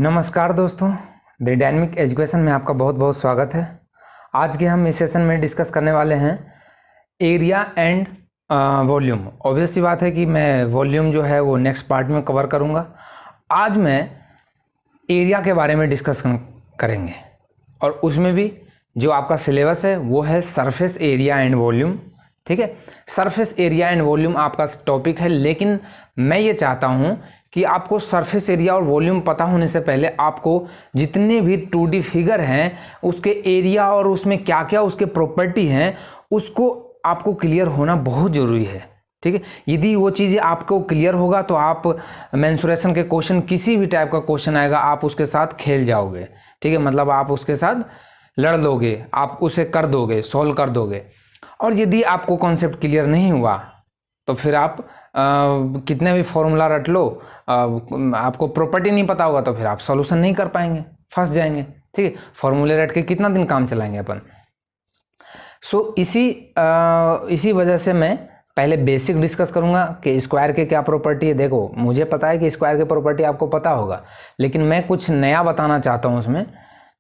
नमस्कार दोस्तों, the dynamic education में आपका बहुत बहुत स्वागत है। आज के हम इस सेशन में डिस्कस करने वाले हैं एरिया एंड वॉल्यूम। ऑब्वियस सी बात है कि मैं वॉल्यूम जो है वो नेक्स्ट पार्ट में कवर करूंगा। आज मैं एरिया के बारे में डिस्कस करेंगे और उसमें भी जो आपका सिलेबस है वो है सरफेस एरिया एंड वॉल्यूम। ठीक है, सरफेस एरिया एंड वॉल्यूम आपका टॉपिक है, लेकिन मैं ये चाहता हूँ कि आपको सरफेस एरिया और वॉल्यूम पता होने से पहले आपको जितने भी 2D फिगर हैं उसके एरिया और उसमें क्या क्या उसके प्रॉपर्टी हैं उसको आपको क्लियर होना बहुत ज़रूरी है। ठीक है, यदि वो चीज़ें आपको क्लियर होगा तो आप मेंसुरेशन के क्वेश्चन, किसी भी टाइप का क्वेश्चन आएगा आप उसके साथ खेल जाओगे। ठीक है, मतलब आप उसके साथ लड़ लोगे, आप उसे कर दोगे, सॉल्व कर दोगे। और यदि आपको कॉन्सेप्ट क्लियर नहीं हुआ तो फिर आप कितने भी फॉर्मूला रट लो, आपको प्रॉपर्टी नहीं पता होगा तो फिर आप सॉल्यूशन नहीं कर पाएंगे, फंस जाएंगे। ठीक है, फॉर्मूले रट के कितना दिन काम चलाएंगे अपन। इसी वजह से मैं पहले बेसिक डिस्कस करूंगा कि स्क्वायर के क्या प्रॉपर्टी है। देखो, मुझे पता है कि स्क्वायर के प्रॉपर्टी आपको पता होगा, लेकिन मैं कुछ नया बताना चाहता हूँ उसमें।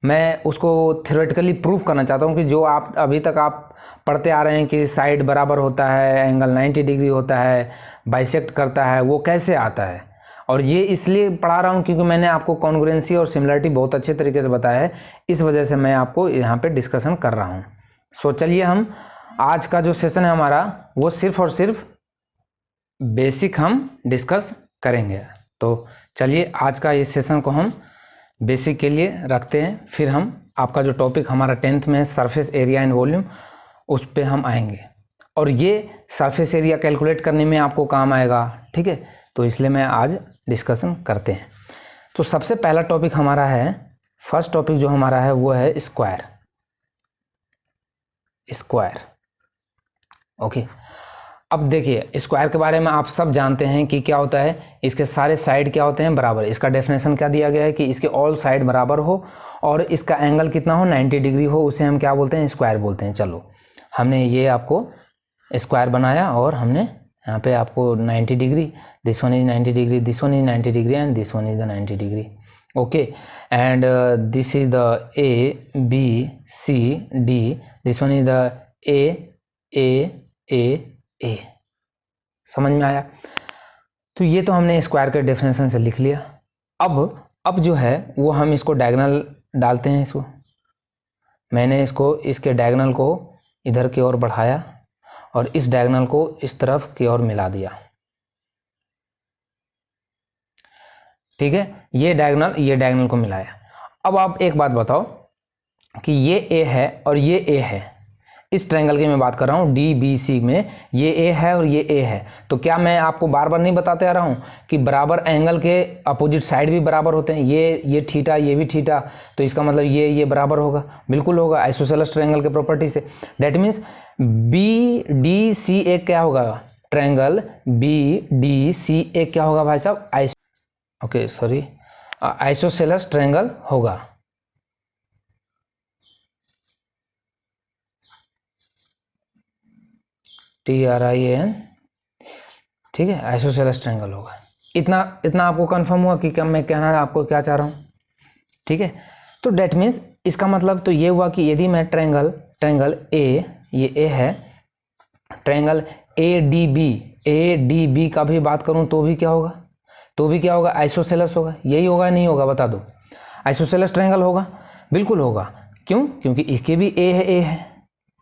मैं उसको थ्योरेटिकली प्रूफ करना चाहता हूँ कि जो आप अभी तक आप पढ़ते आ रहे हैं कि साइड बराबर होता है, एंगल 90 डिग्री होता है, बाइसेक्ट करता है, वो कैसे आता है। और ये इसलिए पढ़ा रहा हूँ क्योंकि मैंने आपको कॉन्ग्रुएंसी और सिमिलरिटी बहुत अच्छे तरीके से बताया है, इस वजह से मैं आपको यहाँ पे डिस्कशन कर रहा हूँ। सो चलिए, हम आज का जो सेशन है हमारा वो सिर्फ और सिर्फ बेसिक हम डिस्कस करेंगे। तो चलिए, आज का इस सेशन को हम बेसिक के लिए रखते हैं, फिर हम आपका जो टॉपिक हमारा 10th में है सरफेस एरिया एंड वॉल्यूम, उस पर हम आएंगे और ये सरफेस एरिया कैलकुलेट करने में आपको काम आएगा। ठीक है, तो इसलिए मैं आज डिस्कशन करते हैं। तो सबसे पहला टॉपिक हमारा है, फर्स्ट टॉपिक जो हमारा है वो है स्क्वायर। Square, okay. अब देखिए, स्क्वायर के बारे में आप सब जानते हैं कि क्या होता है, इसके सारे साइड क्या होते हैं, बराबर। इसका डेफिनेशन क्या दिया गया है कि इसके ऑल साइड बराबर हो और इसका एंगल कितना हो, 90 डिग्री हो, उसे हम क्या बोलते हैं, स्क्वायर बोलते हैं। चलो, हमने ये आपको स्क्वायर बनाया और हमने यहाँ पे आपको 90 degree, this one is 90 degree, this one is 90 degree and this one is the 90 degree. Okay, and this is the A B C D, this one is the A. समझ में आया? तो ये तो हमने स्क्वायर के डेफिनेशन से लिख लिया। अब जो है वो हम इसको डायगोनल डालते हैं। इसको मैंने इसके डायगोनल को इधर की ओर बढ़ाया और इस डायगोनल को इस तरफ की ओर मिला दिया। ठीक है, ये डायगोनल को मिलाया। अब आप एक बात बताओ कि ये ए है और ये ए है। इस ट्रायंगल की मैं बात कर रहा हूँ, DBC में ये ए है और ये ए है। तो क्या मैं आपको बार बार नहीं बताते आ रहा हूँ कि बराबर एंगल के अपोजिट साइड भी बराबर होते हैं। ये थीटा, ये भी थीटा, तो इसका मतलब ये बराबर होगा। बिल्कुल होगा, आइसोसेलेस ट्रायंगल के प्रॉपर्टी से। डेट मीन्स BDC एक क्या होगा, ट्रायंगल BDC एक क्या होगा भाई साहब, आइसोसेलेस ट्रायंगल होगा। TRIAN, ठीक है, आइसोसेलेस ट्रायंगल होगा। इतना आपको कंफर्म हुआ कि क्या मैं कहना आपको क्या चाह रहा हूँ। ठीक है, तो डेट मीन्स इसका मतलब तो ये हुआ कि यदि मैं ट्रायंगल ए, ये ए है, ट्रायंगल ADB का भी बात करूं तो भी क्या होगा, आइसोसेलेस होगा। यही होगा नहीं होगा, बता दो। आइसोसेलेस ट्रायंगल होगा, बिल्कुल होगा। क्यों? क्योंकि इसके भी ए है।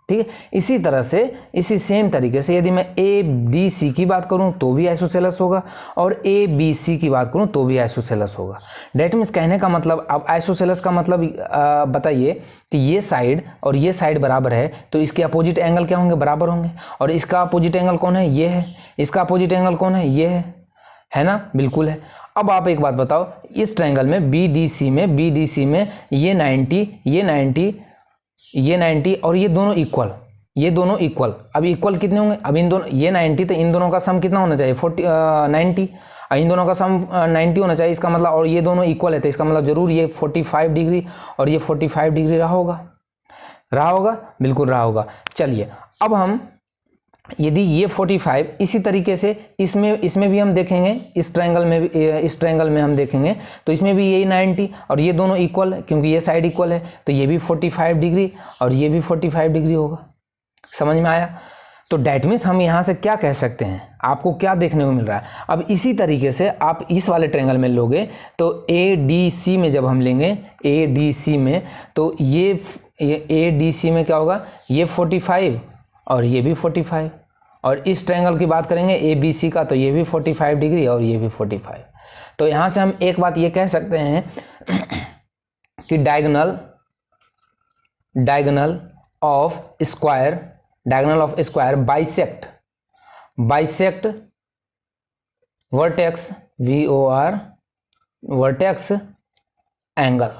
ठीक है, इसी तरह से, इसी सेम तरीके से यदि मैं ABC की बात करूं तो भी आइसोसेलेस होगा और ABC की बात करूं तो भी आइसोसेलेस होगा। डेट मीन्स कहने का मतलब, अब आइसोसेलेस का मतलब बताइए कि ये साइड और ये साइड बराबर है तो इसके अपोजिट एंगल क्या होंगे, बराबर होंगे। और इसका अपोजिट एंगल कौन है, ये है। इसका अपोजिट एंगल कौन है, ये है ना, बिल्कुल है। अब आप एक बात बताओ, इस ट्रायंगल में BDC में ये 90, ये 90 और ये दोनों इक्वल। अब इक्वल कितने होंगे, अब इन दोनों, ये 90 तो इन दोनों का सम कितना होना चाहिए, 90। इन दोनों का सम 90 होना चाहिए। इसका मतलब, और ये दोनों इक्वल है तो इसका मतलब जरूर ये 45 डिग्री और ये 45 डिग्री रहा होगा, बिल्कुल रहा होगा। चलिए, अब हम यदि ये 45 इसी तरीके से इसमें भी हम देखेंगे, इस ट्रायंगल में हम देखेंगे तो इसमें भी यही 90 और ये दोनों इक्वल है क्योंकि ये साइड इक्वल है, तो ये भी 45 डिग्री और ये भी 45 डिग्री होगा। समझ में आया? तो डैट मीन्स हम यहाँ से क्या कह सकते हैं, आपको क्या देखने को मिल रहा है। अब इसी तरीके से आप इस वाले ट्रायंगल में लोगे तो ADC में जब हम लेंगे ADC में, तो ये ADC में क्या होगा, ये 45 और ये भी 45, और इस ट्रायंगल की बात करेंगे ABC का तो ये भी 45 डिग्री और ये भी 45। तो यहाँ से हम एक बात ये कह सकते हैं कि diagonal of square bisect vertex vertex angle.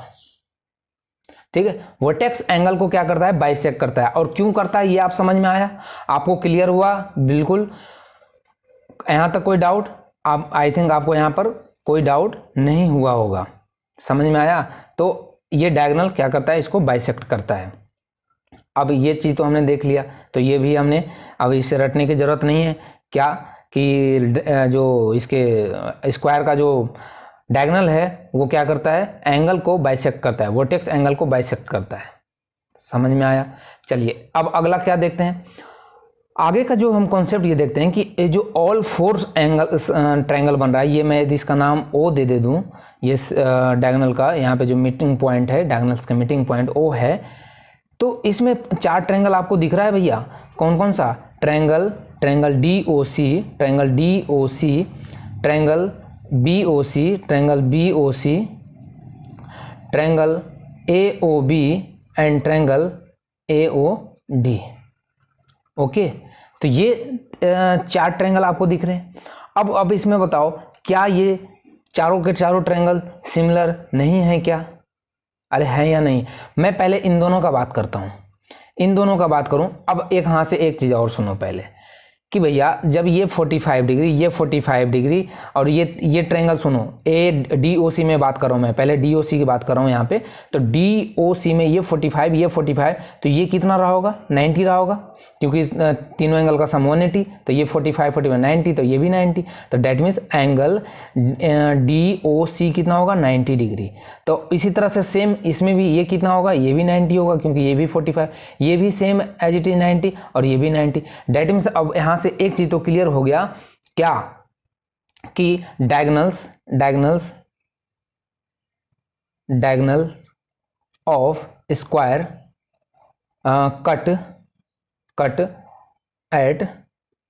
ठीक है, वर्टेक्स एंगल को क्या करता है, बाइसेक्ट करता है। और क्यों करता है ये आप समझ में आया, आपको क्लियर हुआ बिल्कुल? यहां तक कोई डाउट? आप आई थिंक आपको यहां पर कोई डाउट नहीं हुआ होगा, समझ में आया? तो ये डायगोनल क्या करता है, इसको बाइसेक्ट करता है। अब ये चीज़ तो हमने देख लिया, तो ये भी हमने अब इसे रटने की ज़रूरत नहीं है। क्या कि जो इसके स्क्वायर का जो डायगोनल है वो क्या करता है, एंगल को बाइसेक्ट करता है, वर्टेक्स एंगल को बाइसेक्ट करता है। समझ में आया? चलिए अब अगला क्या देखते हैं, आगे का जो हम कॉन्सेप्ट ये देखते हैं कि ये जो ऑल फोर्स ट्रायंगल बन रहा है, ये मैं यदि इसका नाम O दे दूँ, ये डायगोनल का यहाँ पे जो मीटिंग पॉइंट है, डायगोनल्स का मीटिंग पॉइंट O है, तो इसमें 4 ट्रायंगल आपको दिख रहा है भैया। कौन कौन सा? Triangle DOC, triangle DOC, triangle BOC, triangle BOC, triangle AOB and triangle AOD। Okay, तो ये 4 ट्रायंगल आपको दिख रहे हैं। अब इसमें बताओ, क्या ये चारों के चारों ट्रायंगल सिमिलर नहीं है क्या? अरे है या नहीं? मैं पहले इन दोनों का बात करता हूँ, इन दोनों का बात करूँ। अब एक हाथ से एक चीज़ और सुनो पहले, कि भैया जब ये 45 डिग्री, ये 45 डिग्री और ये ट्रायंगल सुनो, DOC में बात कर रहा हूँ मैं, पहले DOC की बात कर रहा हूँ यहाँ पे। तो DOC में ये 45, ये 45, तो ये कितना रहा होगा, 90 रहा होगा, क्योंकि तीनों एंगल का सम 180, तो ये 45 45 90, तो ये भी 90, तो डेट मीन्स एंगल DOC कितना होगा, 90 डिग्री। तो इसी तरह से सेम इसमें भी ये कितना होगा, ये भी 90 होगा, क्योंकि ये भी 45, ये भी सेम एज इट इज 90 और ये भी 90। डेट मीन्स अब यहाँ से एक चीज तो क्लियर हो गया, क्या कि diagonal of square cut at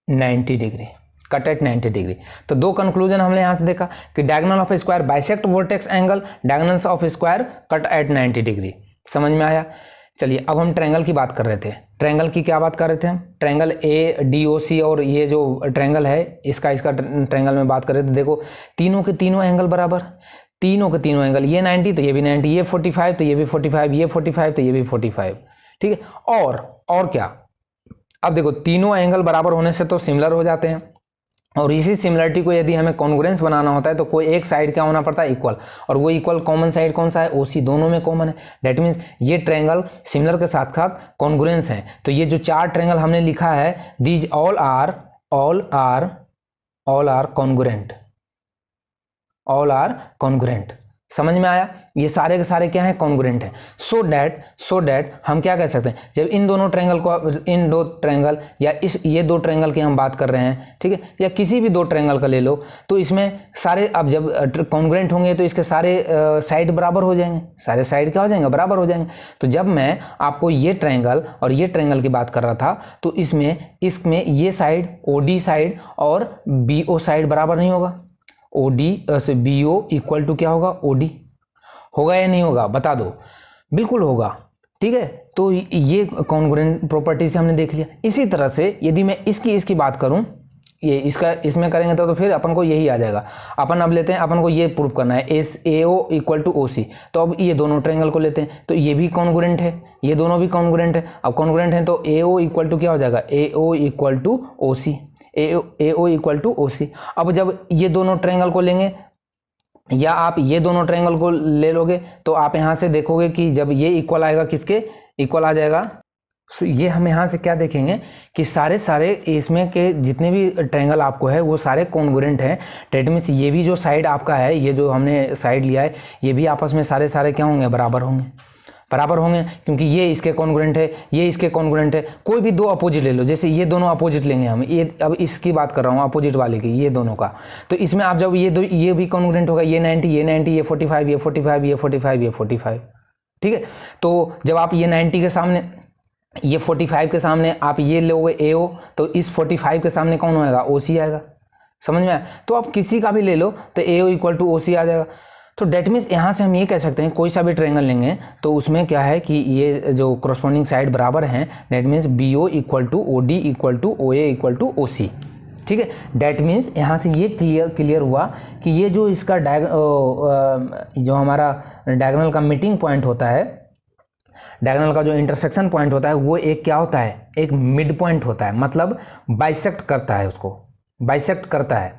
90 degree, cut at 90 degree. तो दो कंक्लूजन हमने यहां से देखा कि diagonal of square bisect vertex angle, diagonals of square cut at 90 degree. समझ में आया? चलिए अब हम ट्रायंगल की बात कर रहे थे। ट्रायंगल की क्या बात कर रहे थे हम? ट्रायंगल ADOC और ये जो ट्रायंगल है इसका ट्रायंगल में बात कर रहे थे। देखो तीनों के तीनों एंगल बराबर, तीनों के तीनों एंगल, ये 90 तो ये भी 90, ये 45 तो ये भी 45, ये 45 तो ये भी 45। ठीक है, और क्या, अब देखो तीनों एंगल बराबर होने से तो सिमिलर हो जाते हैं, और इसी सिमिलरिटी को यदि हमें कॉन्ग्रुएंस बनाना होता है तो कोई एक साइड क्या होना पड़ता है, इक्वल, और वो इक्वल कॉमन साइड कौन सा है, OC, दोनों में कॉमन है। दैट मीन्स ये ट्रायंगल सिमिलर के साथ साथ कॉन्ग्रुएंस है। तो ये जो 4 ट्रायंगल हमने लिखा है, दीज ऑल आर कॉन्ग्रुएंट। समझ में आया? ये सारे के सारे क्या हैं, कॉन्ग्रुएंट हैं। सो दैट हम क्या कह सकते हैं, जब इन दोनों ट्रायंगल को, इन दो ट्रायंगल या ये दो ट्रायंगल की हम बात कर रहे हैं, ठीक है, या किसी भी दो ट्रायंगल का ले लो, तो इसमें सारे, अब जब कॉन्ग्रुएंट होंगे तो इसके सारे साइड बराबर हो जाएंगे, सारे साइड क्या हो जाएंगे, बराबर हो जाएंगे। तो जब मैं आपको ये ट्रायंगल और ये ट्रायंगल की बात कर रहा था, तो इसमें ये साइड OD साइड और BO साइड बराबर नहीं होगा। OD से BO इक्वल टू क्या होगा, OD होगा या नहीं होगा, बता दो। बिल्कुल होगा। ठीक है, तो ये कॉन्ग्रुएंट प्रॉपर्टी से हमने देख लिया। इसी तरह से यदि मैं इसकी बात करूं, ये इसमें करेंगे तो फिर अपन को यही आ जाएगा। अपन अब लेते हैं, अपन को ये प्रूव करना है AO इक्वल टू OC। तो अब ये दोनों ट्रायंगल को लेते हैं, तो ये भी कॉन्ग्रुएंट है, ये दोनों भी कॉन्ग्रुएंट है। अब कॉन्ग्रुएंट है तो AO इक्वल टू क्या हो जाएगा, AO equal to OC, AO equal to OC। अब जब ये दोनों ट्रायंगल को लेंगे या आप ये दोनों ट्रायंगल को ले लोगे, तो आप यहां से देखोगे कि जब ये इक्वल आएगा, किसके इक्वल आ जाएगा, ये हम यहाँ से क्या देखेंगे कि सारे इसमें के जितने भी ट्रायंगल आपको है वो सारे कॉन्ग्रुएंट हैं। डेट मीन्स ये भी जो साइड आपका है, ये जो हमने साइड लिया है, ये भी आपस में सारे क्या होंगे, बराबर होंगे, क्योंकि ये इसके कॉन्ग्रुएंट है, ये इसके कॉन्ग्रुएंट है। कोई भी दो अपोजिट ले लो, जैसे ये दोनों अपोजिट लेंगे हम, ये अब इसकी बात कर रहा हूँ अपोजिट वाले की, ये दोनों का। तो इसमें आप जब ये भी कॉन्ग्रुएंट होगा, ये 90 ये 90 ये 45 ये 45 ये 45 ये 45, ठीक है। तो जब आप ये 90 के सामने, ये 45 के सामने आप ये लोगे AO, तो इस 45 के सामने कौन होएगा, OC आएगा। समझ में आया? तो आप किसी का भी ले लो तो AO इक्वल टू OC आ जाएगा। तो डेट मीन्स यहाँ से हम ये कह सकते हैं, कोई सा भी ट्रायंगल लेंगे तो उसमें क्या है कि ये जो करस्पॉन्डिंग साइड बराबर हैं, that means BO equal to OD equal to OA equal to OC, ठीक है। डेट मीन्स यहाँ से ये क्लियर हुआ कि ये जो इसका जो हमारा डायगोनल का मीटिंग पॉइंट होता है, डायगोनल का जो इंटरसेक्शन पॉइंट होता है, वो एक क्या होता है, एक मिड पॉइंट होता है, मतलब बाइसेक्ट करता है, उसको बाइसेक्ट करता है,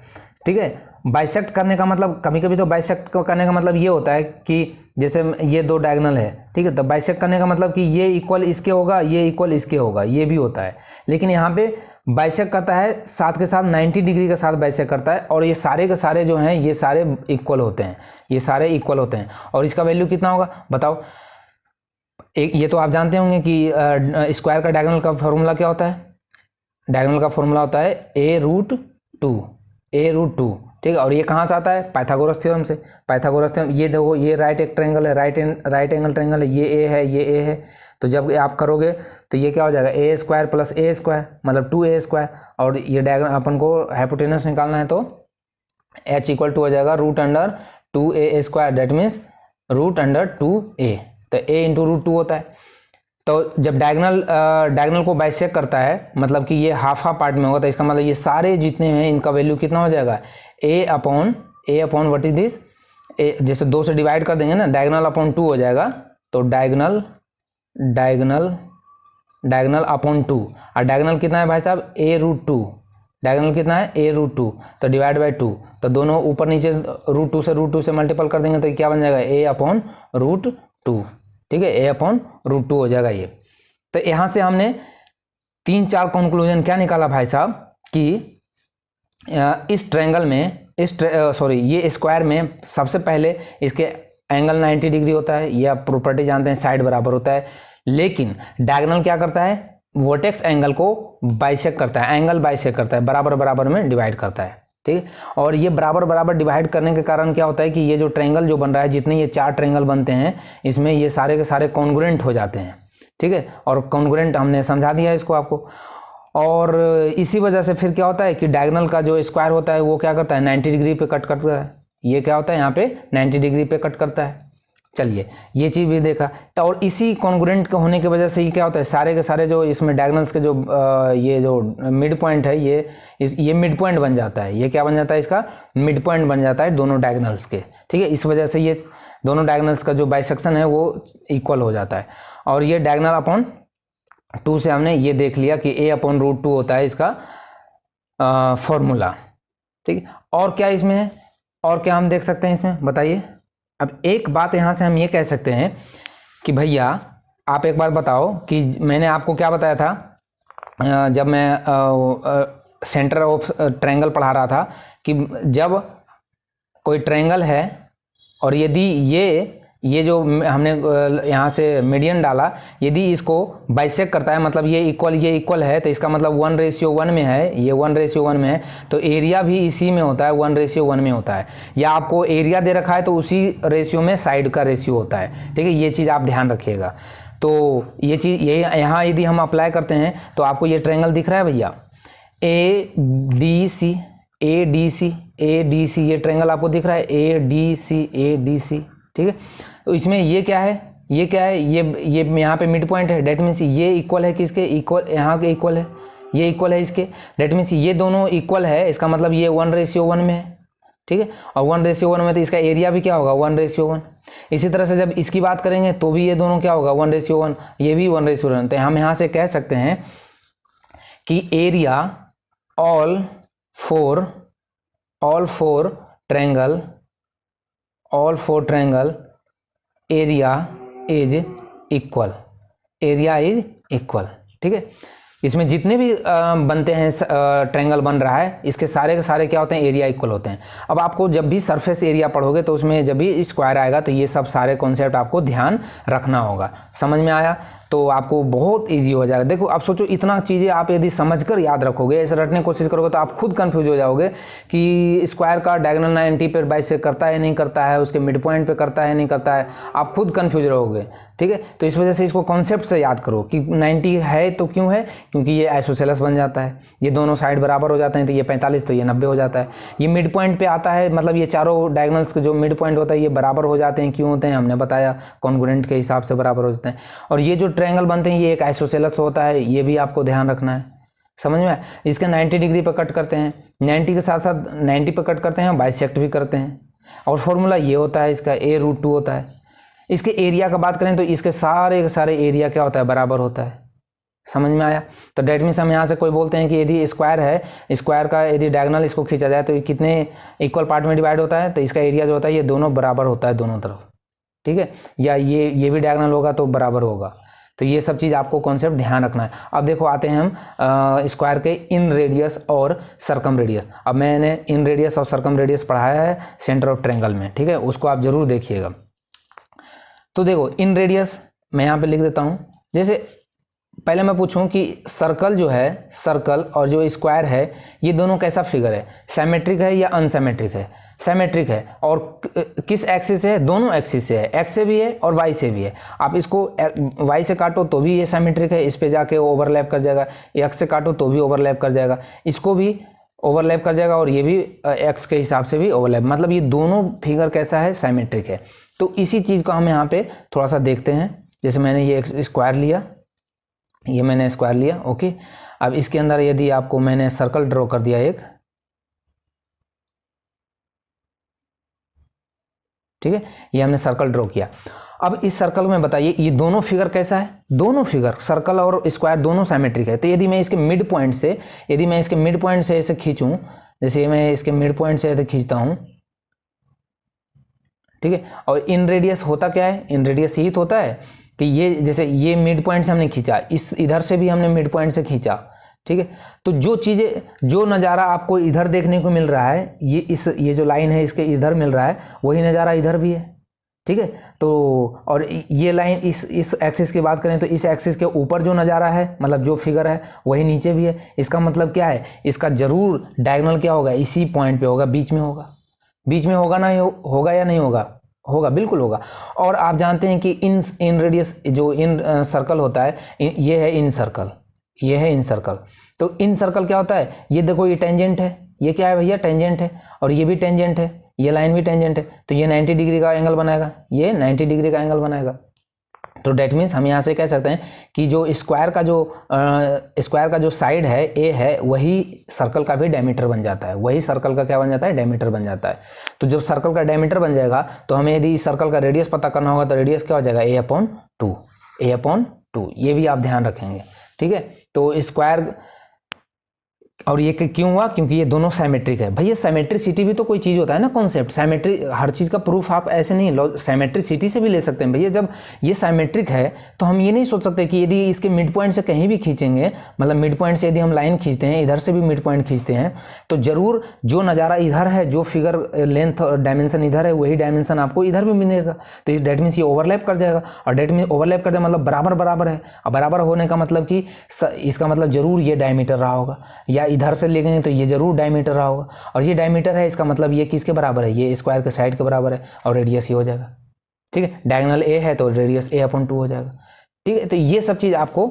ठीक है। बाइसेक्ट करने का मतलब, कभी कभी तो बाइसेक्ट करने का मतलब ये होता है कि जैसे ये दो डायगोनल है, ठीक है, तो बाइसेक्ट करने का मतलब कि ये इक्वल इसके होगा, ये इक्वल इसके होगा, ये भी होता है। लेकिन यहाँ पे बाइसेक्ट करता है साथ के साथ 90 डिग्री के साथ बाइसेक्ट करता है, और ये सारे के सारे जो हैं ये सारे इक्वल होते हैं, ये सारे इक्वल होते हैं। और इसका वैल्यू कितना होगा बताओ? एक ये तो आप जानते होंगे कि स्क्वायर का डायगोनल का फॉर्मूला क्या होता है? डायगोनल का फॉर्मूला होता है a√2, ठीक है। और ये कहाँ से आता है? पाइथागोरस थ्योरम से। पाइथागोरस थ्योरम, ये देखो, ये राइट एक ट्रायंगल है, राइट एंगल ट्रायंगल है, ये A है, ये A है। तो जब आप करोगे तो ये क्या हो जाएगा, a² प्लस a² मतलब 2a²। और ये डायगोनल अपन को हाइपोटेनस निकालना है तो h इक्वल टू हो जाएगा √2a², दैट मीन्स √2a। तो a इंटू √2 होता है। तो जब डायगोनल को बाइसेक्ट करता है, मतलब कि ये हाफ पार्ट में होगा, तो इसका मतलब ये सारे जितने हैं इनका वैल्यू कितना हो जाएगा, a upon what is this, जैसे 2 से डिवाइड कर देंगे ना, डायगोनल अपॉन 2 हो जाएगा। तो डायगोनल अपॉन 2, और डायगोनल कितना है भाई साहब, a√2। डायगोनल कितना है, a√2, तो डिवाइड बाई 2, तो दोनों ऊपर नीचे √2 से मल्टीपल कर देंगे तो क्या बन जाएगा, a/√2, ठीक है, a/√2 हो जाएगा ये। तो यहाँ से हमने 3-4 कंक्लूजन क्या निकाला भाई साहब, कि इस ट्रायंगल में, ये स्क्वायर में सबसे पहले इसके एंगल 90 डिग्री होता है, ये आप प्रॉपर्टी जानते हैं, साइड बराबर होता है। लेकिन डायगोनल क्या करता है, वर्टेक्स एंगल को बाइसेक्ट करता है, एंगल बाइसेक्ट करता है, बराबर बराबर में डिवाइड करता है, ठीक है। और ये बराबर बराबर डिवाइड करने के कारण क्या होता है कि ये जो ट्रायंगल जो बन रहा है, जितने ये 4 ट्रायंगल बनते हैं, इसमें ये सारे के सारे कॉन्ग्रुएंट हो जाते हैं, ठीक है। और कॉन्ग्रुएंट हमने समझा दिया इसको आपको। और इसी वजह से फिर क्या होता है कि डायगोनल का जो स्क्वायर होता है वो क्या करता है, 90 डिग्री पे कट करता है। ये क्या होता है, यहाँ पे 90 डिग्री पे कट करता है। चलिए, ये चीज़ भी देखा। और इसी कॉन्ग्रुएंट के होने की वजह से ये क्या होता है, सारे के सारे जो इसमें डायगोनल्स के जो ये जो मिड पॉइंट है, ये मिड पॉइंट बन जाता है। ये क्या बन जाता है, इसका मिड पॉइंट बन जाता है दोनों डायगोनल्स के, ठीक है। इस वजह से ये दोनों डायगोनल्स का जो बाइसेक्शन है वो इक्वल हो जाता है। और ये डायगोनल अपॉन 2 से हमने ये देख लिया कि a/√2 होता है इसका फॉर्मूला, ठीक है। और क्या इसमें है, और क्या हम देख सकते हैं इसमें, बताइए। अब एक बात यहाँ से हम ये कह सकते हैं कि भैया आप एक बात बताओ कि मैंने आपको क्या बताया था जब मैं सेंटर ऑफ ट्रायंगल पढ़ा रहा था, कि जब कोई ट्रायंगल है और यदि ये जो हमने यहाँ से मीडियन डाला, यदि इसको बाइसेक्ट करता है, मतलब ये इक्वल है, तो इसका मतलब 1:1 में है, ये 1:1 में है, तो एरिया भी इसी में होता है, 1:1 में होता है। या आपको एरिया दे रखा है तो उसी रेशियो में साइड का रेशियो होता है, ठीक है। ये चीज़ आप ध्यान रखिएगा। तो ये चीज़ ये यहाँ यदि हम अप्लाई करते हैं तो आपको ये ट्रायंगल दिख रहा है भैया, ADC, ये ट्रायंगल आपको दिख रहा है, ADC, ठीक है। तो इसमें ये क्या है, ये यहाँ पे मिड पॉइंट है, डेट मीन्स ये इक्वल है किसके, इक्वल यहाँ के इक्वल है, ये इक्वल है इसके, डेट मीन्स ये दोनों इक्वल है, इसका मतलब ये 1:1 में है, ठीक है। और 1:1 में तो इसका एरिया भी क्या होगा, 1:1। इसी तरह से जब इसकी बात करेंगे तो भी ये दोनों क्या होगा, 1:1, ये भी 1:1। तो हम यहाँ से कह सकते हैं कि area all four triangle area is equal, ठीक है। इसमें जितने भी बनते हैं ट्रायंगल बन रहा है, इसके सारे के सारे क्या होते हैं, एरिया इक्वल होते हैं। अब आपको जब भी सरफेस एरिया पढ़ोगे तो उसमें जब भी स्क्वायर आएगा तो ये सब सारे कॉन्सेप्ट आपको ध्यान रखना होगा। समझ में आया? तो आपको बहुत इजी हो जाएगा। देखो आप सोचो, इतना चीज़ें आप यदि समझकर याद रखोगे, ऐसे रटने की कोशिश करोगे तो आप खुद कंफ्यूज हो जाओगे कि स्क्वायर का डायगोनल 90 पे बाइसेक्ट करता है नहीं करता है, उसके मिड पॉइंट पे करता है नहीं करता है, आप खुद कंफ्यूज रहोगे। ठीक है, तो इस वजह से इसको कॉन्सेप्ट से याद करो कि 90 है तो क्यों है, क्योंकि ये आइसोसेलेस बन जाता है, ये दोनों साइड बराबर हो जाते हैं, तो ये 45 तो ये 90 हो जाता है। ये मिड पॉइंट पे आता है, मतलब ये चारों डायगोनल्स के जो मिड पॉइंट होता है ये बराबर हो जाते हैं। क्यों होते हैं हमने बताया, कॉन्ग्रुएंट के हिसाब से बराबर हो जाते हैं। और ये जो ट्रायंगल बनते हैं ये एक आइसोसेलेस होता है, ये भी आपको ध्यान रखना है। समझ में? इसके 90 डिग्री पर कट करते हैं, 90 के साथ साथ 90 पर कट करते हैं, बाइसेक्ट भी करते हैं। और फॉर्मूला ये होता है इसका, a√2 होता है। इसके एरिया का बात करें तो इसके सारे के सारे एरिया क्या होता है, बराबर होता है। समझ में आया? तो डेट मीन्स हम यहाँ से कोई बोलते हैं कि यदि स्क्वायर है, स्क्वायर का यदि डायगोनल इसको खींचा जाए तो ये कितने इक्वल पार्ट में डिवाइड होता है, तो इसका एरिया जो होता है ये दोनों बराबर होता है दोनों तरफ। ठीक है, या ये भी डायगोनल होगा तो बराबर होगा। तो ये सब चीज़ आपको कॉन्सेप्ट ध्यान रखना है। अब देखो आते हैं हम स्क्वायर के इन रेडियस और सरकम रेडियस। अब मैंने इन रेडियस और सरकम रेडियस पढ़ाया है सेंटर ऑफ ट्रायंगल में, ठीक है, उसको आप जरूर देखिएगा। तो देखो इन रेडियस मैं यहाँ पे लिख देता हूँ। जैसे पहले मैं पूछूं कि सर्कल जो है, सर्कल और जो स्क्वायर है, ये दोनों कैसा फिगर है, सिमेट्रिक है या अनसिमेट्रिक है? सिमेट्रिक है। और किस एक्सिस से है? दोनों एक्सिस से है, एक्स से भी है और वाई से भी है। आप इसको वाई से काटो तो भी ये सिमेट्रिक है, इस पे जाके ओवरलैप कर जाएगा। एक्स से काटो तो भी ओवरलैप कर जाएगा, इसको भी ओवरलैप कर जाएगा, और ये भी एक्स के हिसाब से भी ओवरलैप, मतलब ये दोनों फिगर कैसा है, सिमेट्रिक है। तो इसी चीज़ को हम यहाँ पे थोड़ा सा देखते हैं। जैसे मैंने ये स्क्वायर लिया, ये मैंने स्क्वायर लिया, ओके। अब इसके अंदर यदि आपको मैंने सर्कल ड्रॉ कर दिया एक, ठीक है, ये हमने सर्कल ड्रॉ किया। अब इस सर्कल में बताइए ये दोनों फिगर कैसा है? दोनों फिगर, सर्कल और स्क्वायर दोनों सिमेट्रिक है। तो यदि मैं इसके मिड पॉइंट से, यदि मैं इसके मिड पॉइंट से ऐसे खींचूं, जैसे मैं इसके मिड पॉइंट से ऐसे खींचता हूं, ठीक है, और इन रेडियस होता क्या है, इन रेडियस यही तो होता है कि ये जैसे ये मिड पॉइंट से हमने खींचा, इस इधर से भी हमने मिड पॉइंट से खींचा, ठीक है। तो जो चीज़ें, जो नज़ारा आपको इधर देखने को मिल रहा है, ये जो लाइन है इसके इधर मिल रहा है, वही नज़ारा इधर भी है, ठीक है। तो और ये लाइन इस एक्सिस की बात करें तो इस एक्सिस के ऊपर जो नज़ारा है, मतलब जो फिगर है, वही नीचे भी है। इसका मतलब क्या है, इसका जरूर डायगोनल क्या होगा, इसी पॉइंट पे होगा, बीच में होगा। बीच में होगा ना, होगा या नहीं होगा? होगा, बिल्कुल होगा। और आप जानते हैं कि इन रेडियस जो इन सर्कल होता है, ये है इन सर्कल, ये है इन सर्कल। तो इन सर्कल क्या होता है, ये देखो ये टेंजेंट है, ये क्या है भैया, टेंजेंट है, और ये भी टेंजेंट है, ये लाइन भी टेंजेंट है, तो ये 90 डिग्री का एंगल बनाएगा, ये 90 डिग्री का एंगल बनाएगा। तो डेट मीन्स हम यहाँ से कह सकते हैं कि जो स्क्वायर का जो साइड है, ए है, वही सर्कल का भी डायमीटर बन जाता है, वही सर्कल का क्या बन जाता है, डायमीटर बन जाता है। तो जब सर्कल का डायमीटर बन जाएगा तो हमें यदि सर्कल का रेडियस पता करना होगा तो रेडियस क्या हो जाएगा, a/2, a/2, ये भी आप ध्यान रखेंगे, ठीक है। तो स्क्वायर, और ये क्यों हुआ, क्योंकि ये दोनों सिमेट्रिक है। भैया सिमेट्रिसिटी भी तो कोई चीज़ होता है ना, कॉन्सेप्ट। सिमेट्री, हर चीज़ का प्रूफ आप ऐसे नहीं, सिमेट्रिसिटी से भी ले सकते हैं। भैया जब ये सिमेट्रिक है तो हम ये नहीं सोच सकते कि यदि इसके मिड पॉइंट से कहीं भी खींचेंगे, मतलब मिड पॉइंट से यदि हम लाइन खींचते हैं, इधर से भी मिड पॉइंट खींचते हैं, तो जरूर जो नज़ारा इधर है, जो फिगर लेंथ डायमेंशन इधर है, वही डायमेंशन आपको इधर भी मिलेगा। तो डेट मीन्स ये ओवरलैप कर जाएगा, और डेट मीन्स ओवरलैप कर जाए मतलब बराबर बराबर है। और बराबर होने का मतलब कि इसका मतलब जरूर ये डायमीटर रहा होगा, या इधर से लेंगे तो ये जरूर डायमीटर रहा होगा, और ये डायमीटर है, इसका मतलब ये किसके बराबर है, ये स्क्वायर के साइड के बराबर है, और रेडियस ये हो जाएगा, ठीक है। डायगोनल ए है तो रेडियस a/2 हो जाएगा, ठीक है। तो ये सब चीज़ आपको,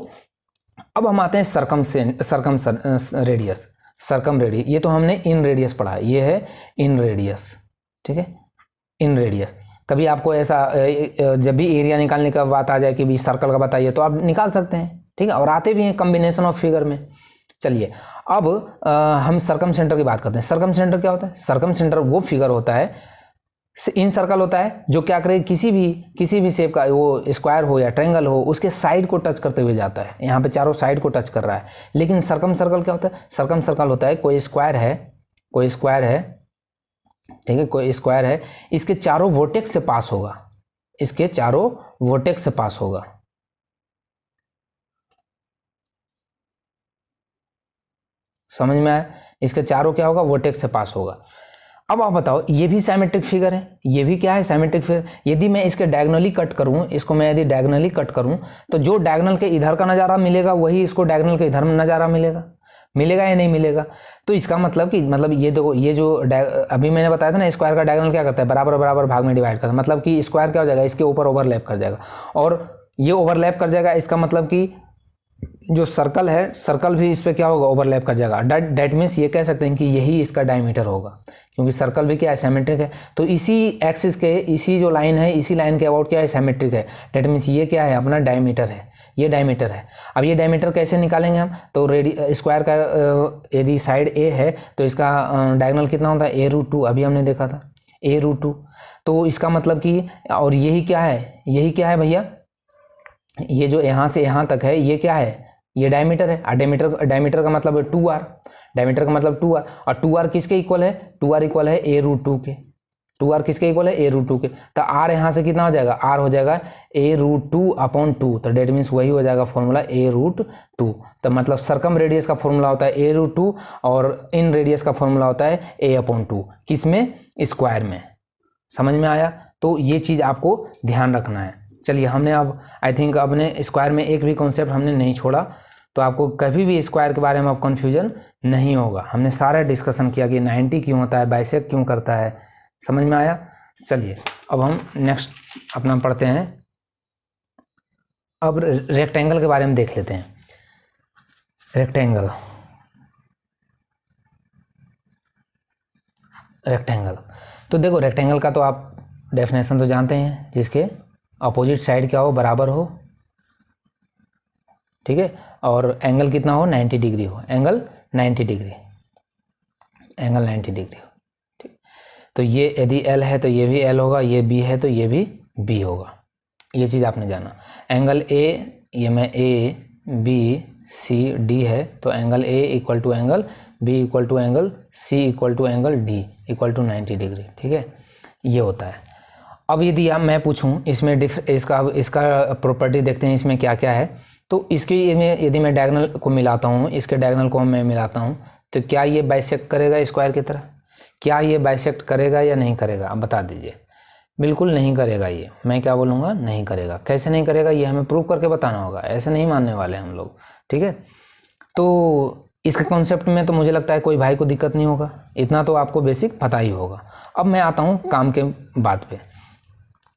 अब हम आते हैं सरकम रेडियस, सरकम रेडियस। ये तो हमने इन रेडियस पढ़ा है, ये है इन रेडियस, ठीक है, इन रेडियस। कभी आपको ऐसा जब भी एरिया निकालने का बात आ जाए कि भी सर्कल का बताइए, तो आप निकाल सकते हैं, ठीक है, और आते भी हैं कॉम्बिनेशन ऑफ फिगर में। चलिए अब हम सर्कम सेंटर की बात करते हैं। सर्कम सेंटर क्या होता है? सर्कम सेंटर वो फिगर होता है, इन सर्कल होता है जो क्या करे, किसी भी शेप का, वो स्क्वायर हो या ट्रायंगल हो, उसके साइड को टच करते हुए जाता है। यहाँ पे चारों साइड को टच कर रहा है। लेकिन सर्कम सर्कल क्या होता है? सर्कम सर्कल होता है कोई स्क्वायर है, ठीक है, कोई स्क्वायर है, इसके चारों वर्टेक्स से पास होगा, इसके चारों वर्टेक्स से पास होगा, समझ में आया? इसके चारों क्या होगा, वर्टेक्स से पास होगा। अब आप बताओ, ये भी साइमेट्रिक फिगर है, ये भी क्या है, साइमेट्रिक फिगर। यदि मैं इसके डायगोनली कट करूं, इसको मैं यदि डायगोनली कट करूं तो जो डायगोनल के इधर का नज़ारा मिलेगा वही इसको डायगोनल के इधर में नज़ारा मिलेगा, मिलेगा या नहीं मिलेगा? तो इसका मतलब कि मतलब ये देखो, ये जो अभी मैंने बताया था ना, स्क्वायर का डायगोनल क्या करता है, बराबर बराबर भाग में डिवाइड करता है। मतलब कि स्क्वायर क्या हो जाएगा, इसके ऊपर ओवरलैप कर जाएगा और ये ओवरलैप कर जाएगा। इसका मतलब कि जो सर्कल है, सर्कल भी इस पर क्या होगा, ओवरलैप कर जाएगा। डैट मीन्स ये कह सकते हैं कि यही इसका डायमीटर होगा, क्योंकि सर्कल भी क्या है, सिमेट्रिक है। तो इसी एक्सिस के, इसी जो लाइन है, इसी लाइन के अबाउट क्या है, सिमेट्रिक है। डैट मीन्स ये क्या है, अपना डायमीटर है, ये डायमीटर है। अब ये डायमीटर कैसे निकालेंगे हम? तो स्क्वायर का यदि साइड ए है तो इसका डायगोनल कितना होता है, a√2। अभी हमने देखा था a√2। तो इसका मतलब कि, और यही क्या है, यही क्या है भैया, ये जो यहाँ से यहाँ तक है, ये क्या है, ये डायमीटर है। डायमीटर का मतलब है 2r, डायमीटर का मतलब 2r। और 2r किसके इक्वल है, 2r इक्वल है a√2 के। 2r किसके इक्वल है, a√2 के। तो r यहाँ से कितना हो जाएगा, r हो जाएगा a√2/2। तो डेट मीन्स वही हो जाएगा फॉर्मूला a√2। तो मतलब सरकम रेडियस का फॉर्मूला होता है a√2 और इन रेडियस का फॉर्मूला होता है a/2। किस में, स्क्वायर में। समझ में आया? तो ये चीज़ आपको ध्यान रखना है। चलिए, हमने अब आई थिंक अपने स्क्वायर में एक भी कॉन्सेप्ट हमने नहीं छोड़ा, तो आपको कभी भी स्क्वायर के बारे में अब कन्फ्यूजन नहीं होगा। हमने सारा डिस्कशन किया कि 90 क्यों होता है, बाइसेक्ट क्यों करता है। समझ में आया? चलिए, अब हम नेक्स्ट अपना पढ़ते हैं। अब रेक्टेंगल के बारे में देख लेते हैं। रेक्टेंगल तो देखो, रेक्टेंगल का तो आप डेफिनेशन तो जानते हैं, जिसके अपोजिट साइड क्या हो, बराबर हो, ठीक है, और एंगल कितना हो, 90 डिग्री हो, एंगल 90 डिग्री, एंगल 90 डिग्री हो, ठीक। तो ये यदि L है तो ये भी L होगा, ये B है तो ये भी B होगा। ये चीज़ आपने जाना। एंगल A, ये में A B C D है, तो angle A equal to angle B equal to angle C equal to angle D equal to 90 degree, ठीक है, ये होता है। अब यदि मैं पूछूं इसमें इसका प्रॉपर्टी देखते हैं, इसमें क्या क्या है। तो इसकी यदि मैं डायगोनल को मिलाता हूँ, इसके डायगोनल को मैं मिलाता हूँ, तो क्या ये बाइसेक्ट करेगा स्क्वायर की तरह? क्या ये बाइसेक्ट करेगा या नहीं करेगा? अब बता दीजिए। बिल्कुल नहीं करेगा। ये मैं क्या बोलूँगा, नहीं करेगा। कैसे नहीं करेगा, ये हमें प्रूव करके बताना होगा, ऐसे नहीं मानने वाले हम लोग, ठीक है। तो इसके कॉन्सेप्ट में तो मुझे लगता है कोई भाई को दिक्कत नहीं होगा, इतना तो आपको बेसिक पता ही होगा। अब मैं आता हूँ काम के बात पे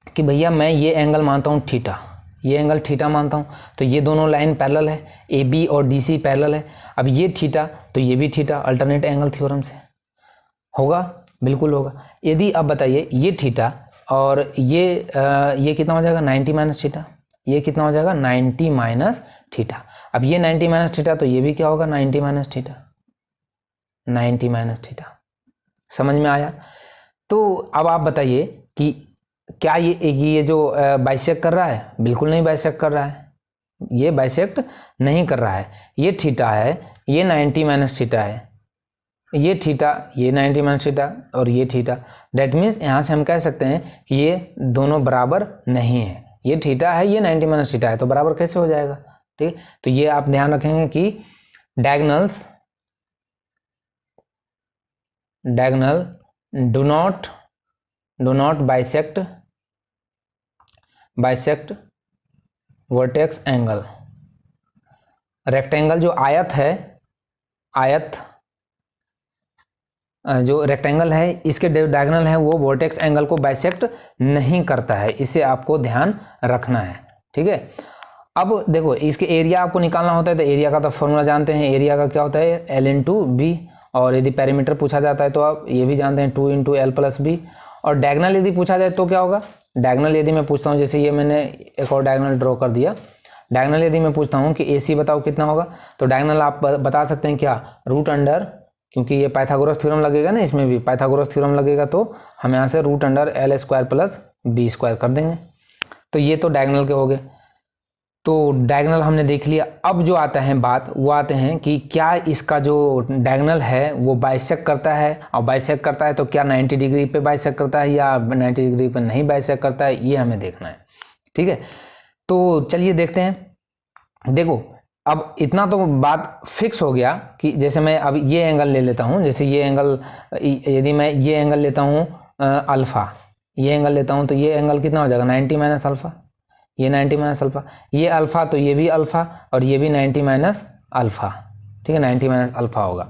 कि भैया मैं ये एंगल मानता हूँ थीटा, ये एंगल थीटा मानता हूँ, तो ये दोनों लाइन पैरेलल है, ए बी और डी सी पैरेलल है। अब ये थीटा तो ये भी थीटा, अल्टरनेट एंगल थ्योरम से होगा, बिल्कुल होगा। यदि अब बताइए ये थीटा और ये कितना हो जाएगा, 90 माइनस थीटा, ये कितना हो जाएगा, 90 माइनस थीटा। अब ये 90 माइनस थीटा तो ये भी क्या होगा, 90 माइनस थीटा, 90 माइनस थीटा। समझ में आया? तो अब आप बताइए कि क्या ये जो बाइसेक्ट कर रहा है? बिल्कुल नहीं बाइसेक्ट कर रहा है, ये बाइसेक्ट नहीं कर रहा है। ये थीटा है, ये 90 माइनस थीटा है, ये थीटा, ये 90 माइनस थीटा और ये थीटा। डेट मीन्स यहाँ से हम कह सकते हैं कि ये दोनों बराबर नहीं है। ये थीटा है, ये 90 माइनस थीटा है, तो बराबर कैसे हो जाएगा? ठीक। तो ये आप ध्यान रखेंगे कि diagonals do not bisect vertex angle. Rectangle जो आयत है, जो रेक्टेंगल है, इसके डायगोनल है वो वर्टेक्स एंगल को बाइसेक्ट नहीं करता है, इसे आपको ध्यान रखना है, ठीक है। अब देखो, इसके एरिया आपको निकालना होता है, तो एरिया का तो फॉर्मूला जानते हैं, एरिया का क्या होता है, L/B। और यदि पेरीमीटर पूछा जाता है तो आप ये भी जानते हैं, 2 × L + B। और डायगोनल यदि पूछा जाए तो क्या होगा, डायगोनल यदि मैं पूछता हूँ, जैसे ये मैंने एक और डायगोनल ड्रॉ कर दिया। डायगोनल यदि मैं पूछता हूँ कि AC बताओ कितना होगा, तो डायगोनल आप बता सकते हैं क्या, √अंडर, क्योंकि ये पाइथागोरस थ्योरम लगेगा ना, इसमें भी पाइथागोरस थ्योरम लगेगा, तो हम यहाँ से √L² + B² कर देंगे। तो ये तो डायगोनल के हो गए। तो डायगोनल हमने देख लिया। अब जो आता है बात, वो आते हैं कि क्या इसका जो डायगोनल है वो बाइसेक्ट करता है, और बाइसेक्ट करता है तो क्या 90 डिग्री पे बाइसेक्ट करता है या 90 डिग्री पे नहीं बाइसेक्ट करता है, ये हमें देखना है, ठीक है। तो चलिए देखते हैं। देखो, अब इतना तो बात फिक्स हो गया कि जैसे मैं अब ये एंगल ले लेता हूँ, जैसे ये एंगल, यदि मैं ये एंगल लेता हूँ अल्फ़ा, ये एंगल लेता हूँ तो ये एंगल कितना हो जाएगा 90 माइनस अल्फ़ा, ये 90 माइनस अल्फ़ा, ये अल्फ़ा तो ये भी अल्फ़ा और ये भी 90 माइनस अल्फ़ा, ठीक है 90 माइनस अल्फ़ा होगा।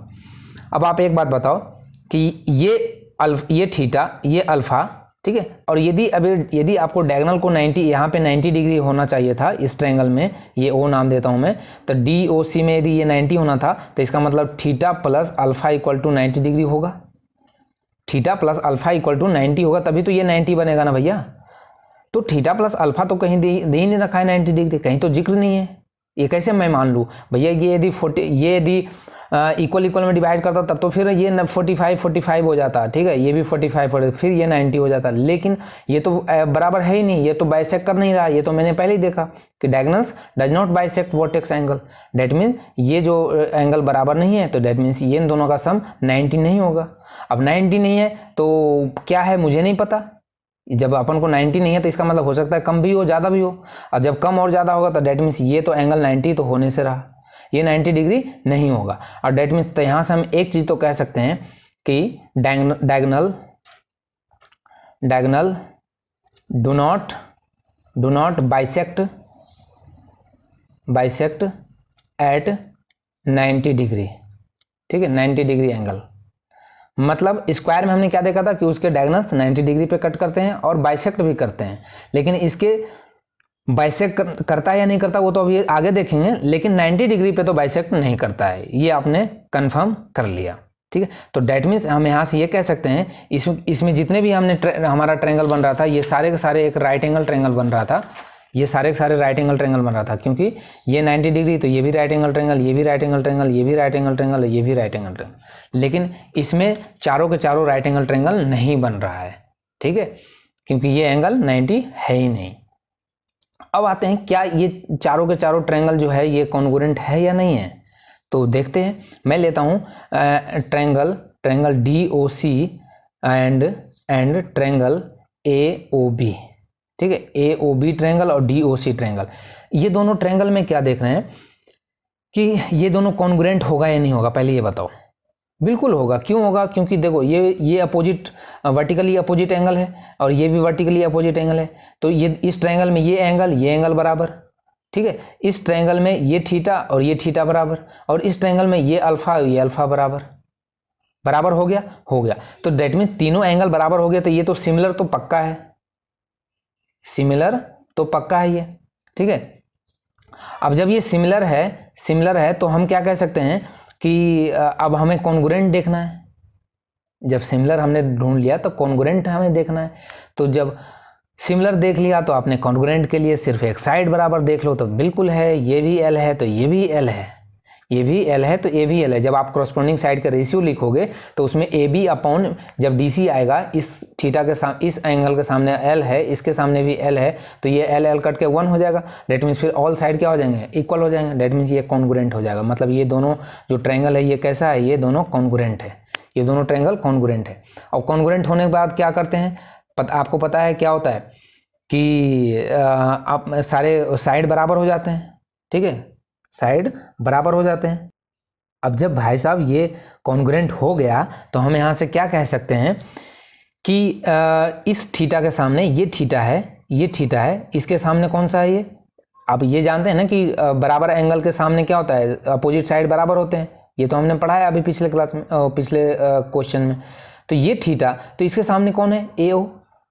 अब आप एक बात बताओ कि ये थीटा, ये अल्फ़ा, ठीक है, और यदि आपको डायगोनल को 90, यहाँ पे 90 डिग्री होना चाहिए था इस ट्रायंगल में, ये ओ नाम देता हूँ मैं, तो डी ओ सी में यदि ये 90 होना था तो इसका मतलब theta plus alpha equal to 90 degree होगा, theta plus alpha equal to 90 होगा, तभी तो ये 90 बनेगा ना भैया। तो थीटा प्लस अल्फ़ा तो कहीं दे ही नहीं रखा है 90 डिग्री, कहीं तो जिक्र नहीं है, ये कैसे मैं मान लूँ भैया। ये यदि इक्वल में डिवाइड करता तब तो फिर ये 45 हो जाता, ठीक है, ये भी 45 हो, फिर ये 90 हो जाता, लेकिन ये तो बराबर है ही नहीं, ये तो बाइसेक्ट कर नहीं रहा, ये तो मैंने पहले ही देखा कि diagonals does not bisect vertex angle, that means ये जो एंगल बराबर नहीं है, तो डेट मीन्स ये इन दोनों का सम 90 नहीं होगा। अब 90 नहीं है तो क्या है मुझे नहीं पता, जब अपन को 90 नहीं है तो इसका मतलब हो सकता है कम भी हो ज़्यादा भी हो, और जब कम और ज़्यादा होगा तो डेट मीन्स ये तो एंगल 90 तो होने से रहा, ये 90 डिग्री नहीं होगा। और डेट मीन्स तो यहाँ से हम एक चीज़ तो कह सकते हैं कि diagonal do not bisect at 90 degree, ठीक है 90 डिग्री एंगल, मतलब स्क्वायर में हमने क्या देखा था कि उसके डायगोनल्स 90 डिग्री पे कट करते हैं और बाइसेक्ट भी करते हैं, लेकिन इसके बाइसेक्ट करता है या नहीं करता वो तो अभी आगे देखेंगे, लेकिन 90 डिग्री पे तो बाइसेक्ट नहीं करता है, ये आपने कंफर्म कर लिया, ठीक है। तो डेट मीन्स हम यहाँ से ये कह सकते हैं इसमें जितने भी हमारा ट्रायंगल बन रहा था ये सारे के सारे एक राइट एंगल ट्रायंगल बन रहा था, ये सारे के सारे राइट एंगल ट्रायंगल बन रहा था, क्योंकि ये 90 डिग्री तो ये भी राइट एंगल ट्रायंगल, ये भी राइट एंगल ट्रायंगल, ये भी राइट एंगल ट्रायंगल, ये भी राइट एंगल ट्रायंगल, लेकिन इसमें चारों के चारों राइट एंगल ट्रायंगल नहीं बन रहा है, ठीक है, क्योंकि ये एंगल 90 है ही नहीं। अब आते हैं क्या ये चारों के चारों ट्रायंगल जो है ये कॉन्ग्रुएंट है या नहीं है, तो देखते हैं। मैं लेता हूँ triangle D O C and triangle A O B, ठीक है, ए ओ बी ट्रायंगल और डी ओ सी ट्रायंगल, ये दोनों ट्रायंगल में क्या देख रहे हैं कि ये दोनों कॉन्ग्रुएंट होगा या नहीं होगा, पहले ये बताओ। बिल्कुल होगा, क्यों होगा, क्योंकि देखो ये अपोजिट वर्टिकली अपोजिट एंगल है और ये भी वर्टिकली अपोजिट एंगल है, तो ये इस ट्रायंगल में ये एंगल बराबर, ठीक है, इस ट्रायंगल में ये थीटा और ये थीटा बराबर, और इस ट्रायंगल में ये अल्फा बराबर हो गया, तो डेट मीन्स तीनों एंगल बराबर हो गया, तो ये तो सिमिलर तो पक्का है, ये, ठीक है। अब जब ये सिमिलर है तो हम क्या कह सकते हैं कि अब हमें कॉन्ग्रुएंट देखना है, जब सिमिलर हमने ढूंढ लिया तो कॉन्ग्रुएंट हमें देखना है, तो जब सिमिलर देख लिया तो आपने कॉन्ग्रुएंट के लिए सिर्फ एक साइड बराबर देख लो तो बिल्कुल है, ये भी एल है तो ये भी एल है, ये भी एल है तो ये भी एल है। जब आप कॉरस्पॉन्डिंग साइड का रेशियो लिखोगे तो उसमें ए बी अपॉन जब डी सी आएगा, इस थीटा के सामने, इस एंगल के सामने एल है, इसके सामने भी एल है, तो ये एल कट के 1 हो जाएगा, डेट मीन्स फिर ऑल साइड क्या हो जाएंगे, इक्वल हो जाएंगे, डेट मीन्स ये कॉन्ग्रुएंट हो जाएगा। मतलब ये दोनों जो ट्रायंगल है ये कैसा है, ये दोनों कॉन्ग्रुएंट है, ये दोनों ट्रायंगल कॉन्ग्रुएंट है। और कॉन्ग्रुएंट होने के बाद क्या करते हैं, आपको पता है क्या होता है कि आप सारे साइड बराबर हो जाते हैं, ठीक है, साइड बराबर हो जाते हैं। अब जब भाई साहब ये कॉन्ग्रुएंट हो गया तो हम यहाँ से क्या कह सकते हैं कि इस थीटा के सामने ये थीटा है, इसके सामने कौन सा है ये, आप ये जानते हैं ना कि बराबर एंगल के सामने क्या होता है, अपोजिट साइड बराबर होते हैं, ये तो हमने पढ़ा है अभी पिछले क्लास में, पिछले क्वेश्चन में। तो ये थीटा, तो इसके सामने कौन है, ए ओ,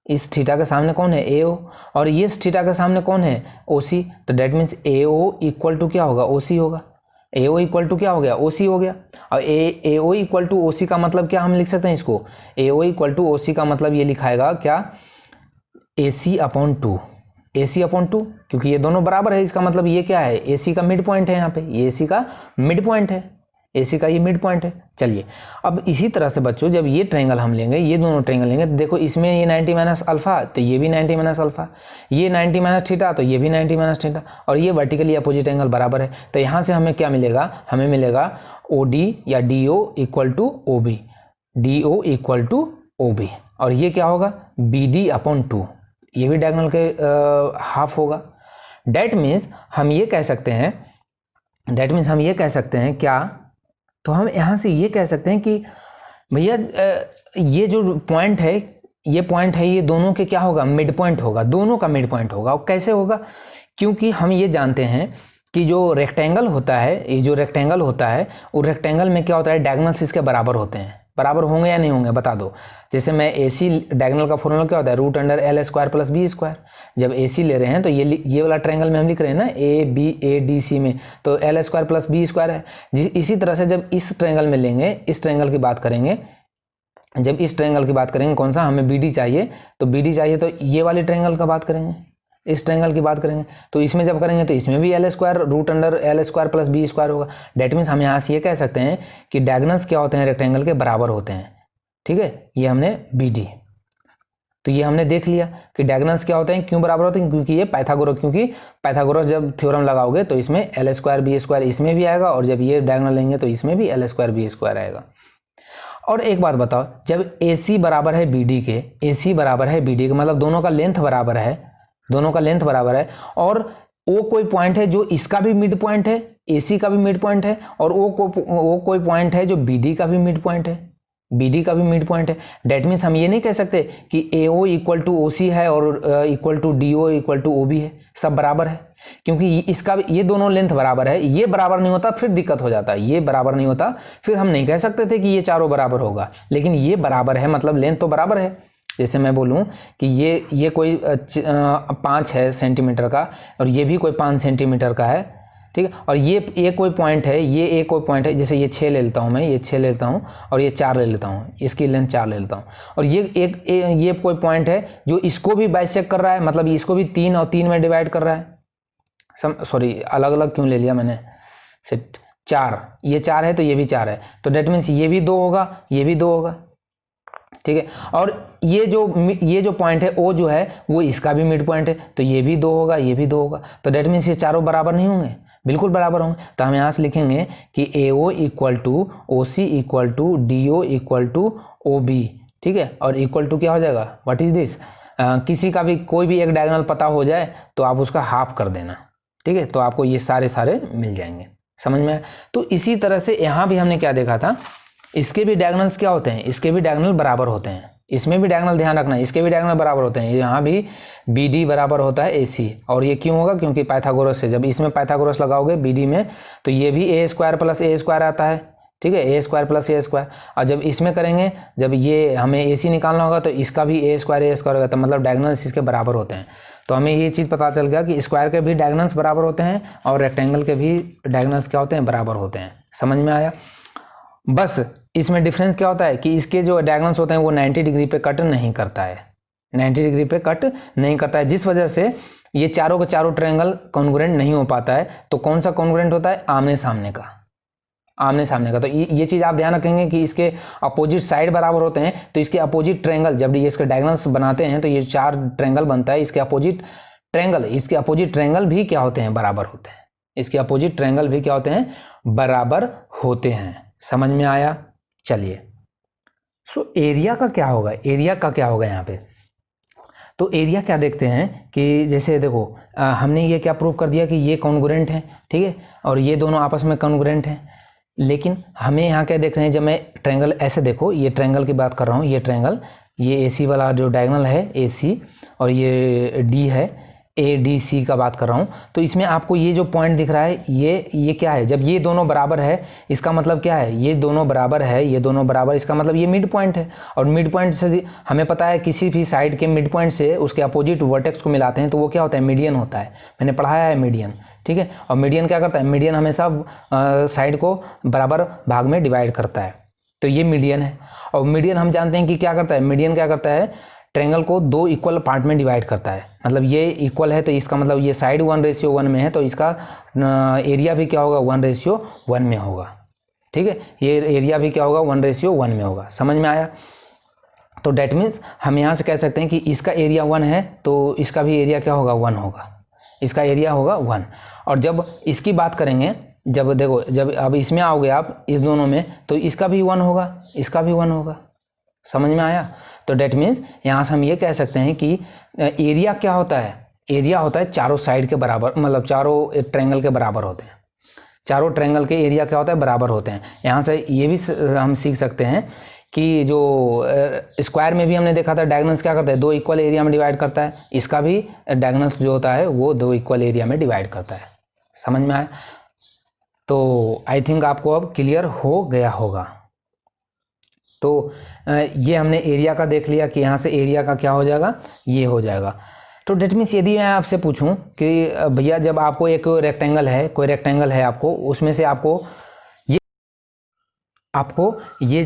इस थीटा के सामने कौन है, ए ओ, और ये इस थीटा के सामने कौन है, ओ सी, तो that means A O equal to क्या होगा, ओ सी होगा, ए ओ इक्वल टू क्या हो गया, ओ सी हो गया। और ए ओ इक्वल टू ओ सी का मतलब क्या हम लिख सकते हैं इसको, ए ओ इक्वल टू ओ सी का मतलब ये लिखाएगा क्या, ए सी अपॉन टू, क्योंकि ये दोनों बराबर है, इसका मतलब ये क्या है, ए सी का मिड पॉइंट है, यहाँ पे ये ए सी का मिड पॉइंट है, AC का ये मिड पॉइंट है। चलिए अब इसी तरह से बच्चों जब ये ट्रायंगल हम लेंगे, ये दोनों ट्रायंगल लेंगे, तो देखो इसमें ये 90 माइनस अल्फा तो ये भी 90 माइनस अल्फा, ये 90 माइनस थीटा तो ये भी 90 माइनस थीटा, और ये वर्टिकली अपोजिट एंगल बराबर है, तो यहाँ से हमें क्या मिलेगा, हमें मिलेगा OD या DO equal to OB, DO equal to OB, और ये क्या होगा BD अपॉन 2, ये भी डायगोनल के हाफ होगा। डेट मीन्स हम ये कह सकते हैं डेट मीन्स हम ये कह सकते हैं क्या, तो हम यहाँ से ये कह सकते हैं कि भैया ये जो पॉइंट है, ये पॉइंट है, ये दोनों के क्या होगा, मिड पॉइंट होगा, दोनों का मिड पॉइंट होगा। और कैसे होगा, क्योंकि हम ये जानते हैं कि जो रेक्टेंगल होता है, ये जो रेक्टेंगल होता है, वो रेक्टेंगल में क्या होता है, डायगोनल्स इसके बराबर होते हैं। बराबर होंगे या नहीं होंगे बता दो। जैसे मैं AC डायगोनल का फॉर्मूला क्या होता है, √L² + B²। जब AC ले रहे हैं तो ये वाला ट्रायंगल में हम लिख रहे हैं ना ABADC में, तो L² + B² है। इसी तरह से जब इस ट्रायंगल में लेंगे, इस ट्रायंगल की बात करेंगे, जब इस ट्रायंगल की बाद करेंगे, कौन सा, हमें BD चाहिए, तो BD चाहिए तो ये वाले ट्रायंगल का बात करेंगे, इस ट्रायंगल की बात करेंगे। तो इसमें जब करेंगे तो इसमें भी L² √L² + B² होगा। डेट मीन्स हम यहाँ से ये कह सकते हैं कि डायगोनल्स क्या होते हैं, रेक्टेंगल के बराबर होते हैं। ठीक है, ये हमने BD, तो ये हमने देख लिया कि डायगोनल्स क्या होते हैं, क्यों बराबर होते हैं, क्योंकि ये पाइथागोरस जब थ्योरम लगाओगे तो इसमें L² B² इसमें भी आएगा, और जब ये डायगोनल लेंगे तो इसमें भी L² B² आएगा। और एक बात बताओ, जब AC बराबर है BD के, AC बराबर है BD के, मतलब दोनों का लेंथ बराबर है, दोनों का लेंथ बराबर है, और O कोई पॉइंट है जो इसका भी मिड पॉइंट है, AC का भी मिड पॉइंट है, और O कोई पॉइंट है जो BD का भी मिड पॉइंट है, BD का भी मिड पॉइंट है। डेट मीन्स हम ये नहीं कह सकते कि AO = OC है और DO = OB है, सब बराबर है, क्योंकि इसका ये दोनों लेंथ बराबर है। ये बराबर नहीं होता फिर दिक्कत हो जाता है, ये बराबर नहीं होता फिर हम नहीं कह सकते थे कि ये चारों बराबर होगा, लेकिन ये बराबर है, मतलब लेंथ तो बराबर है। जैसे मैं बोलूं कि ये कोई 5 है सेंटीमीटर का, और ये भी कोई 5 सेंटीमीटर का है, ठीक है, और ये कोई पॉइंट है, ये एक कोई पॉइंट है, जैसे ये 6 ले लेता हूँ मैं, ये 6 ले लेता हूँ, और ये 4 ले लेता हूँ, इसकी लेंथ 4 ले लेता हूँ, और ये कोई पॉइंट है जो इसको भी बाइसेक्ट कर रहा है, मतलब इसको भी 3 और 3 में डिवाइड कर रहा है। सॉरी, अलग अलग क्यों ले लिया मैंने, 4, ये 4 है तो ये भी 4 है, तो डेट मीन्स ये भी 2 होगा, ये भी 2 होगा, ठीक है। और ये जो पॉइंट है O जो है वो इसका भी मिड पॉइंट है, तो ये भी 2 होगा, ये भी 2 होगा, तो डेट मीन्स ये चारों बराबर नहीं होंगे, बिल्कुल बराबर होंगे। तो हम यहाँ से लिखेंगे कि AO = OC = DO = OB, ठीक है, और इक्वल टू क्या हो जाएगा, व्हाट इज दिस, किसी का भी कोई भी एक डायगोनल पता हो जाए तो आप उसका हाफ कर देना, ठीक है, तो आपको ये सारे मिल जाएंगे, समझ में आया। तो इसी तरह से यहाँ भी हमने क्या देखा था, इसके भी डायगोनल्स क्या होते हैं, इसके भी डायगोनल बराबर होते हैं, इसमें भी डायगोनल ध्यान रखना है, इसके भी डायगोनल बराबर होते हैं। यहाँ भी BD बराबर होता है AC, और ये क्यों होगा, क्योंकि पाइथागोरस से जब इसमें पाइथागोरस लगाओगे BD में तो ये भी A² + A² आता है, ठीक है, A² + A²। और जब इसमें करेंगे, जब ये हमें AC निकालना होगा तो इसका भी A² होगा, तो मतलब डायगोनल्स इसके बराबर होते हैं। तो हमें ये चीज़ पता चल गया कि स्क्वायर के भी डायगोनल्स बराबर होते हैं और रेक्टेंगल के भी डायगोनल्स क्या होते हैं, बराबर होते हैं। समझ में आया। बस इसमें डिफरेंस क्या होता है कि इसके जो डायगोनल्स होते हैं वो 90 डिग्री पे कट नहीं करता है, 90 डिग्री पे कट नहीं करता है, जिस वजह से ये चारों के चारों ट्रायंगल कॉन्ग्रुएंट नहीं हो पाता है। तो कौन सा कॉन्ग्रुएंट होता है, आमने सामने का, आमने सामने का। तो ये चीज़ आप ध्यान रखेंगे कि इसके अपोजिट साइड बराबर होते हैं, तो इसके अपोजिट ट्रायंगल जब ये इसके डायगोनल्स बनाते हैं तो ये 4 ट्रायंगल बनता है, इसके अपोजिट ट्रायंगल भी क्या होते हैं, बराबर होते हैं, इसके अपोजिट ट्रायंगल भी क्या होते हैं, बराबर होते हैं। समझ में आया। चलिए, सो एरिया का क्या होगा, एरिया का क्या होगा यहाँ पे। तो एरिया क्या देखते हैं कि जैसे देखो हमने ये क्या प्रूव कर दिया कि ये कॉन्ग्रुएंट है, ठीक है, और ये दोनों आपस में कॉन्ग्रुएंट हैं। लेकिन हमें यहाँ क्या देख रहे हैं, जब मैं ट्रायंगल ऐसे देखो, ये ट्रायंगल की बात कर रहा हूँ, ये ट्रायंगल, ये AC वाला जो डायगोनल है AC, और ये D है, ADC का बात कर रहा हूँ। तो इसमें आपको ये जो पॉइंट दिख रहा है, ये क्या है, जब ये दोनों बराबर है इसका मतलब क्या है, ये दोनों बराबर है, ये दोनों बराबर, इसका मतलब ये मिड पॉइंट है। और मिड पॉइंट से हमें पता है किसी भी साइड के मिड पॉइंट से उसके अपोजिट वर्टेक्स को मिलाते हैं तो वो क्या होता है, मीडियन होता है। मैंने पढ़ाया है मीडियन, ठीक है। और मीडियन क्या करता है, मीडियन हमेशा साइड को बराबर भाग में डिवाइड करता है, तो ये मीडियन है। और मीडियन हम जानते हैं कि क्या करता है, मीडियन क्या करता है, ट्रायंगल को 2 इक्वल पार्ट में डिवाइड करता है। मतलब ये इक्वल है तो इसका मतलब ये साइड 1:1 में है, तो इसका एरिया भी क्या होगा, 1:1 में होगा, ठीक है, ये एरिया भी क्या होगा, 1:1 में होगा। समझ में आया। तो डेट मीन्स हम यहाँ से कह सकते हैं कि इसका एरिया 1 है तो इसका भी एरिया क्या होगा, 1 होगा, इसका एरिया होगा 1। और जब इसकी बात करेंगे, जब देखो, जब अब इसमें आओगे आप इस दोनों में, तो इसका भी 1 होगा, इसका भी 1 होगा। समझ में आया। तो डेट मीन्स यहाँ से हम ये कह सकते हैं कि एरिया क्या होता है, एरिया होता है चारों साइड के बराबर, मतलब चारों ट्रायंगल के बराबर होते हैं। चारों ट्रायंगल के एरिया क्या होता है, बराबर होते हैं। यहाँ से ये भी हम सीख सकते हैं कि जो स्क्वायर में भी हमने देखा था डायगोनल्स क्या करता है, 2 इक्वल एरिया में डिवाइड करता है, इसका भी डायगोनल्स जो होता है वो 2 इक्वल एरिया में डिवाइड करता है। समझ में आया? तो आई थिंक आपको अब क्लियर हो गया होगा। तो ये हमने एरिया का देख लिया कि यहाँ से एरिया का क्या हो जाएगा, ये हो जाएगा। तो डेट मीन्स यदि मैं आपसे पूछूं कि भैया जब आपको एक रेक्टेंगल है, कोई रेक्टेंगल है आपको, उसमें से आपको ये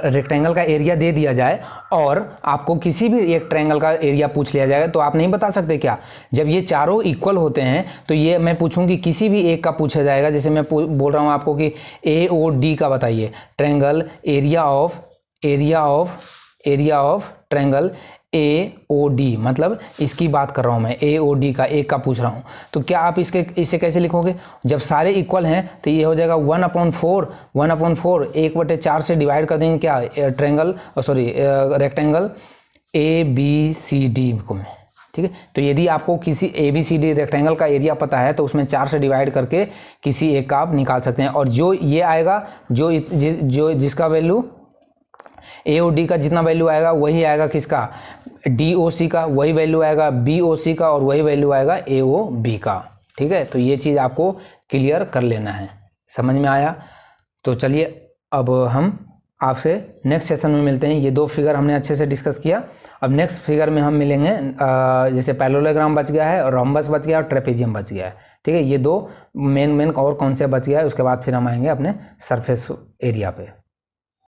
रेक्टेंगल का एरिया दे दिया जाए और आपको किसी भी एक ट्रायंगल का एरिया पूछ लिया जाएगा, तो आप नहीं बता सकते क्या? जब ये चारों इक्वल होते हैं तो ये मैं पूछूं कि किसी भी एक का पूछा जाएगा, जैसे मैं बोल रहा हूँ आपको कि AOD का बताइए, triangle area of triangle AOD, मतलब इसकी बात कर रहा हूँ मैं, AOD का एक का पूछ रहा हूँ, तो क्या आप इसे कैसे लिखोगे? जब सारे इक्वल हैं तो ये हो जाएगा 1/4 1/4 से डिवाइड कर देंगे क्या, ट्रायंगल रेक्टेंगल ABCD को, ठीक है। तो यदि आपको किसी ABCD रेक्टेंगल का एरिया पता है तो उसमें 4 से डिवाइड करके किसी एक का आप निकाल सकते हैं, और जो ये आएगा, जिसका वैल्यू AOD का जितना वैल्यू आएगा वही आएगा किसका, DOC का, वही वैल्यू आएगा BOC का, और वही वैल्यू आएगा AOB का, ठीक है। तो ये चीज़ आपको क्लियर कर लेना है। समझ में आया? तो चलिए अब हम आपसे नेक्स्ट सेशन में मिलते हैं। ये 2 फिगर हमने अच्छे से डिस्कस किया। अब नेक्स्ट फिगर में हम मिलेंगे, जैसे पैरेललोग्राम बच गया है, और रोम्बस बच गया है, और ट्रेपेजियम बच गया है, ठीक है। ये 2 मेन और कौन से बच गया है, उसके बाद फिर हम आएंगे अपने सरफेस एरिया पे।